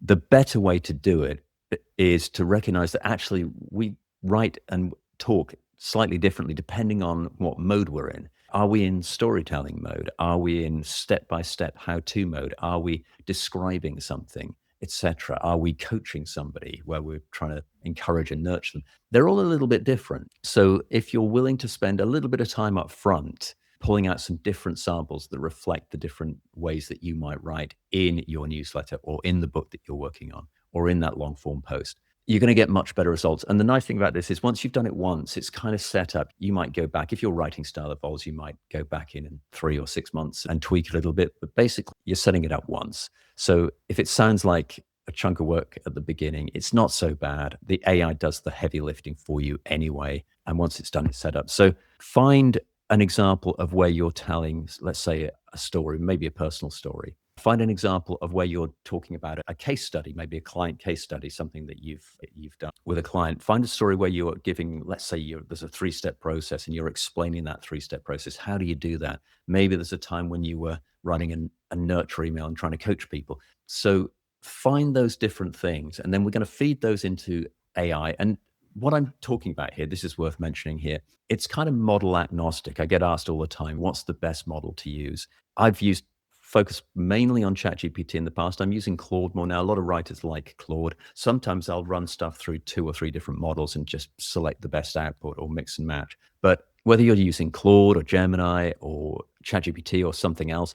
The better way to do it is to recognize that actually we write and talk slightly differently depending on what mode we're in. Are we in storytelling mode? Are we in step by step how to mode? Are we describing something, etc.? Are we coaching somebody where we're trying to encourage and nurture them? They're all a little bit different. So if you're willing to spend a little bit of time up front pulling out some different samples that reflect the different ways that you might write in your newsletter or in the book that you're working on or in that long form post, you're going to get much better results. And the nice thing about this is once you've done it once, it's kind of set up. You might go back. If your writing style evolves, you might go back in 3 or 6 months and tweak a little bit. But basically, you're setting it up once. So if it sounds like a chunk of work at the beginning, it's not so bad. The AI does the heavy lifting for you anyway. And once it's done, it's set up. So find an example of where you're telling, let's say, a story, maybe a personal story. Find an example of where you're talking about a case study, maybe a client case study, something that you've done with a client. Find a story where you're giving, let's say, there's a 3-step process and you're explaining that 3-step process. How do you do that? Maybe there's a time when you were writing a nurture email and trying to coach people. So find those different things, and then we're going to feed those into AI. And what I'm talking about here, this is worth mentioning here, it's kind of model agnostic. I get asked all the time, what's the best model to use? I've focused mainly on ChatGPT in the past. I'm using Claude more now. A lot of writers like Claude. Sometimes I'll run stuff through 2 or 3 different models and just select the best output or mix and match. But whether you're using Claude or Gemini or ChatGPT or something else,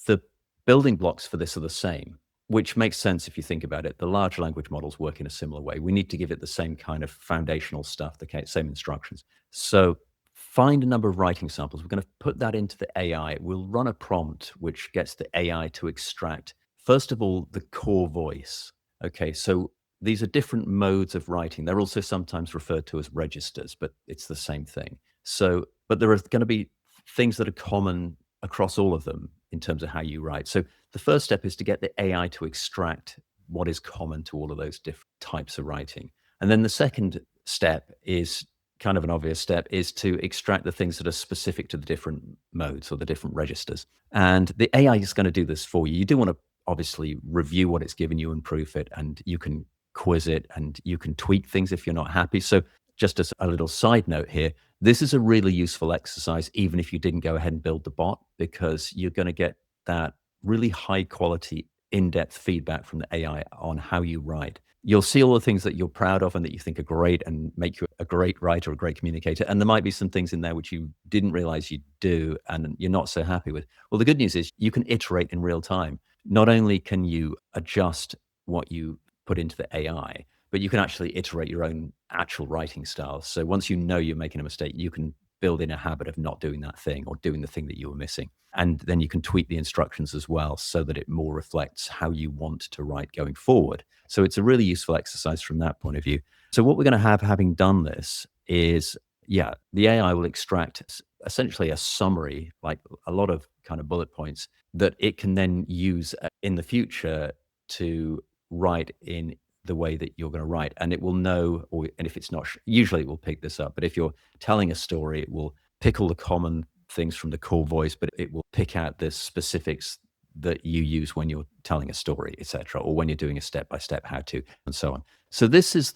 the building blocks for this are the same, which makes sense if you think about it. The large language models work in a similar way. We need to give it the same kind of foundational stuff, the same instructions. So find a number of writing samples. We're going to put that into the AI. We'll run a prompt which gets the AI to extract, first of all, the core voice. Okay, so these are different modes of writing. They're also sometimes referred to as registers, but it's the same thing. So, but there are going to be things that are common across all of them in terms of how you write. So the first step is to get the AI to extract what is common to all of those different types of writing. And then the second step is kind of an obvious step, is to extract the things that are specific to the different modes or the different registers. And the AI is going to do this for you. You do want to obviously review what it's given you and proof it, and you can quiz it and you can tweak things if you're not happy. So just as a little side note here, this is a really useful exercise, even if you didn't go ahead and build the bot, because you're going to get that really high quality, in-depth feedback from the AI on how you write. You'll see all the things that you're proud of and that you think are great and make you a great writer, a great communicator. And there might be some things in there which you didn't realize you do and you're not so happy with. Well, the good news is you can iterate in real time. Not only can you adjust what you put into the AI, but you can actually iterate your own actual writing style. So once you know you're making a mistake, you can build in a habit of not doing that thing or doing the thing that you were missing. And then you can tweak the instructions as well so that it more reflects how you want to write going forward. So it's a really useful exercise from that point of view. So what we're going to have, having done this, is, the AI will extract essentially a summary, like a lot of kind of bullet points that it can then use in the future to write in the way that you're going to write. And it will know, and if it's not, usually it will pick this up. But if you're telling a story, it will pick all the common things from the core voice, but it will pick out the specifics that you use when you're telling a story, etc., or when you're doing a step-by-step how-to, and so on. So this is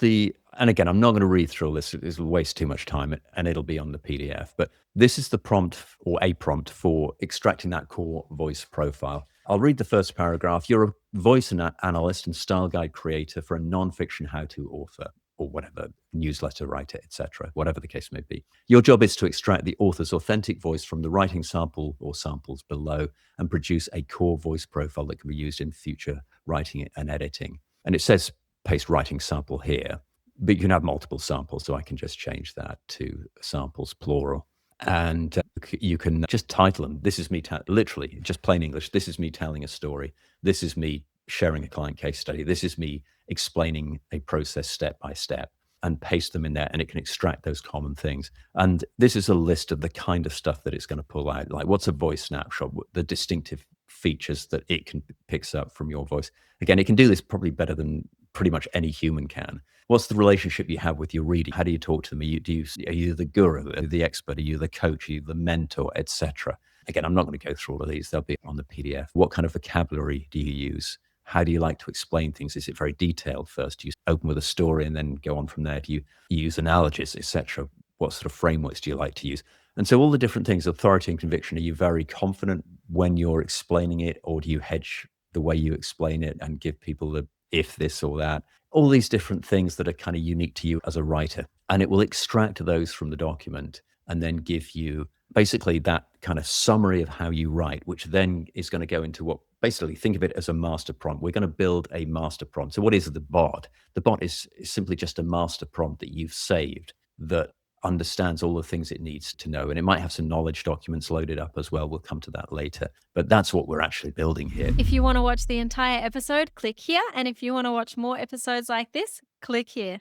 and again, I'm not going to read through all this. It'll waste too much time, and it'll be on the PDF. But this is the prompt, or a prompt, for extracting that core voice profile. I'll read the first paragraph. You're a voice analyst and style guide creator for a nonfiction how-to author, or whatever, newsletter writer, etc., whatever the case may be. Your job is to extract the author's authentic voice from the writing sample or samples below and produce a core voice profile that can be used in future writing and editing. And it says paste writing sample here, but you can have multiple samples, so I can just change that to samples plural. And you can just title them. This is me, literally, just plain English. This is me telling a story. This is me sharing a client case study. This is me explaining a process step by step, and paste them in there, and it can extract those common things. And this is a list of the kind of stuff that it's going to pull out. Like, what's a voice snapshot? The distinctive features that it picks up from your voice. Again, it can do this probably better than pretty much any human can. What's the relationship you have with your reader? How do you talk to them? Are you the guru, are you the expert? Are you the coach? Are you the mentor, etc.? Again, I'm not going to go through all of these. They'll be on the PDF. What kind of vocabulary do you use? How do you like to explain things? Is it very detailed first? Do you open with a story and then go on from there? Do you use analogies, etc.? What sort of frameworks do you like to use? And so all the different things, authority and conviction, are you very confident when you're explaining it, or do you hedge the way you explain it and give people the if this or that? All these different things that are kind of unique to you as a writer. And it will extract those from the document and then give you basically that kind of summary of how you write, which then is going to go into what basically think of it as a master prompt. We're going to build a master prompt. So what is the bot? The bot is simply just a master prompt that you've saved that understands all the things it needs to know. And it might have some knowledge documents loaded up as well. We'll come to that later. But that's what we're actually building here. If you want to watch the entire episode, click here. And if you want to watch more episodes like this, click here.